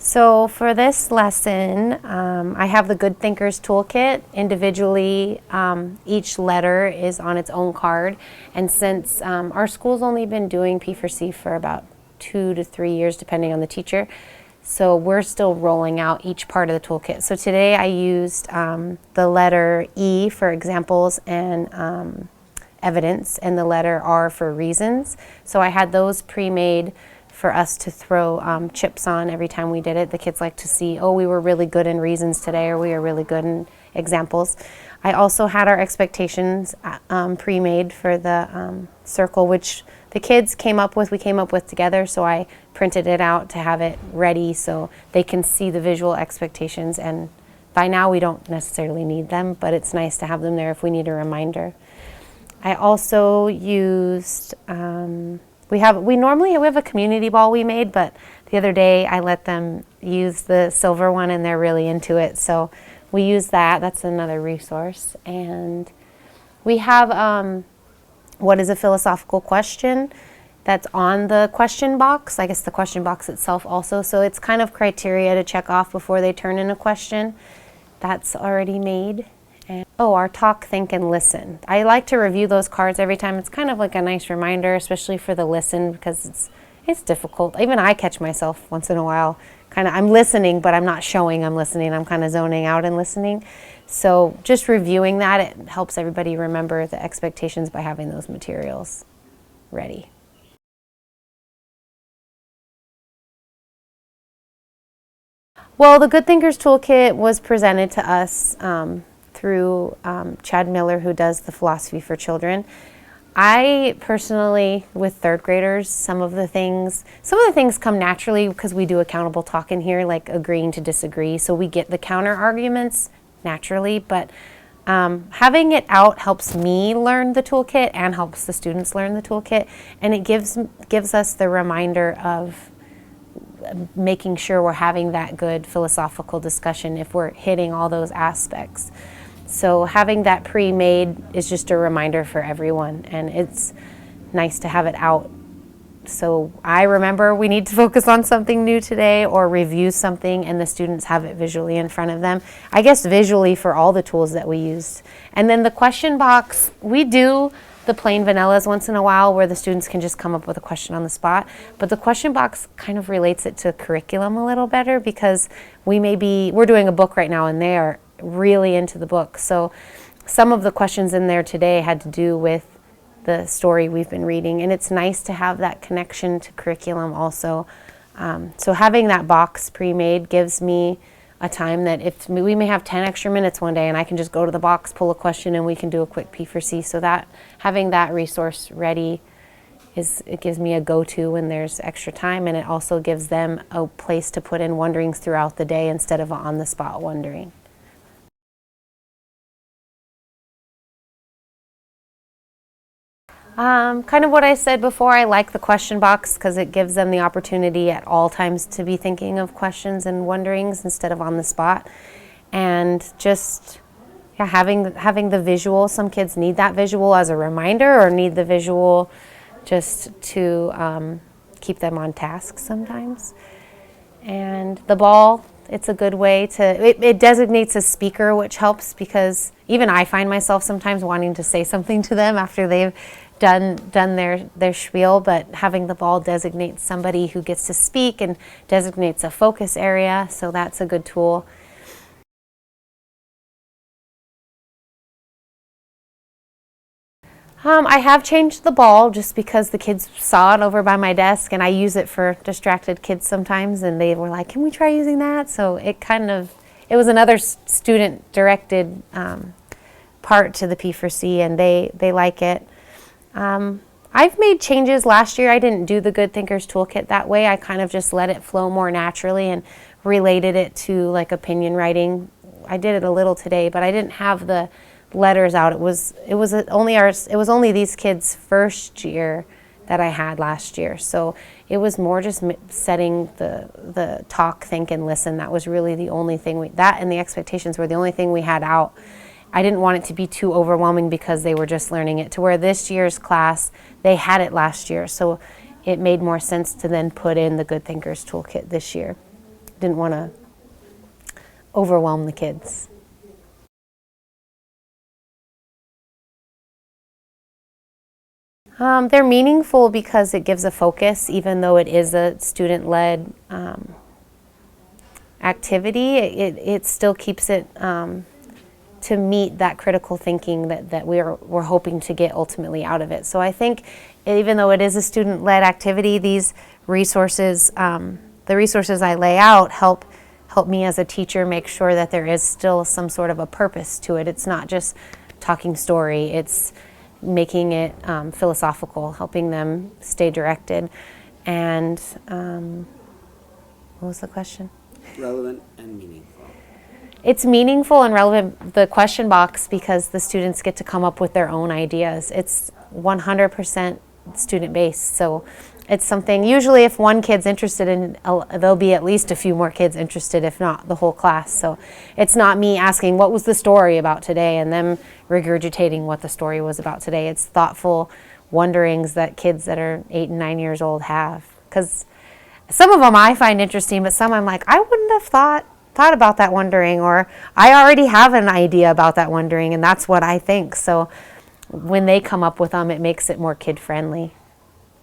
So for this lesson, I have the Good Thinkers Toolkit. Individually, each letter is on its own card. And since our school's only been doing PfC for about 2 to 3 years, depending on the teacher, so we're still rolling out each part of the toolkit. So today I used the letter E for examples and evidence, and the letter R for reasons. So I had those pre-made for us to throw chips on every time we did it. The kids like to see, oh, we were really good in reasons today, or we were really good in examples. I also had our expectations pre-made for the circle, which the kids came up with, we came up with together, so I printed it out to have it ready so they can see the visual expectations. And by now we don't necessarily need them, but it's nice to have them there if we need a reminder. I also used, we normally have a community ball we made, but the other day I let them use the silver one and they're really into it. So we use that. That's another resource. And we have what is a philosophical question that's on the question box. I guess the question box itself also. So it's kind of criteria to check off before they turn in a question. That's already made. And, oh, our talk, think, and listen. I like to review those cards every time. It's kind of like a nice reminder, especially for the listen, because it's difficult. Even I catch myself once in a while. I'm listening, but I'm not showing I'm listening. I'm kind of zoning out and listening. So just reviewing that, it helps everybody remember the expectations by having those materials ready. Well, the Good Thinkers Toolkit was presented to us through Chad Miller, who does the philosophy for children. I personally, with third graders, some of the things come naturally because we do accountable talk in here, like agreeing to disagree. So we get the counter arguments naturally, but having it out helps me learn the toolkit and helps the students learn the toolkit. And it gives us the reminder of making sure we're having that good philosophical discussion if we're hitting all those aspects. So having that pre-made is just a reminder for everyone, and it's nice to have it out. So I remember we need to focus on something new today or review something, and the students have it visually in front of them. I guess visually for all the tools that we used. And then the question box, we do the plain vanillas once in a while where the students can just come up with a question on the spot. But the question box kind of relates it to curriculum a little better because we're doing a book right now and they are really into the book. So some of the questions in there today had to do with the story we've been reading, and it's nice to have that connection to curriculum also. So having that box pre-made gives me a time that if we may have 10 extra minutes one day and I can just go to the box, pull a question, and we can do a quick PfC. So that having that resource ready it gives me a go-to when there's extra time, and it also gives them a place to put in wonderings throughout the day instead of on-the-spot wondering. Kind of what I said before, I like the question box because it gives them the opportunity at all times to be thinking of questions and wonderings instead of on the spot. And just having the visual, some kids need that visual as a reminder or need the visual just to keep them on task sometimes. And the ball, it's a good way it designates a speaker, which helps because even I find myself sometimes wanting to say something to them after they've done their spiel, but having the ball designates somebody who gets to speak and designates a focus area, so that's a good tool. I have changed the ball just because the kids saw it over by my desk, and I use it for distracted kids sometimes, and they were like, can we try using that? So it was another student-directed part to the PfC, and they like it. I've made changes last year. I didn't do the Good Thinkers Toolkit that way. I kind of just let it flow more naturally and related it to like opinion writing. I did it a little today, but I didn't have the letters out. It was only these kids' first year that I had last year. So it was more just setting the talk, think, and listen. That was really the only thing that and the expectations were the only thing we had out. I didn't want it to be too overwhelming because they were just learning it, to where this year's class, they had it last year. So it made more sense to then put in the Good Thinkers Toolkit this year. didn't want to overwhelm the kids. They're meaningful because it gives a focus, even though it is a student-led activity. It still keeps it to meet that critical thinking that we're hoping to get ultimately out of it. So I think even though it is a student-led activity, these resources, the resources I lay out help me as a teacher make sure that there is still some sort of a purpose to it. It's not just talking story, it's making it philosophical, helping them stay directed. And what was the question? Relevant and meaningful. It's meaningful and relevant, the question box, because the students get to come up with their own ideas. It's 100% student-based, so it's something, usually if one kid's interested in, there'll be at least a few more kids interested, if not the whole class. So it's not me asking what was the story about today and them regurgitating what the story was about today. It's thoughtful wonderings that kids that are 8 and 9 years old have. Because some of them I find interesting, but some I'm like, I wouldn't have thought about that wondering, or I already have an idea about that wondering, and that's what I think. So when they come up with them, it makes it more kid-friendly.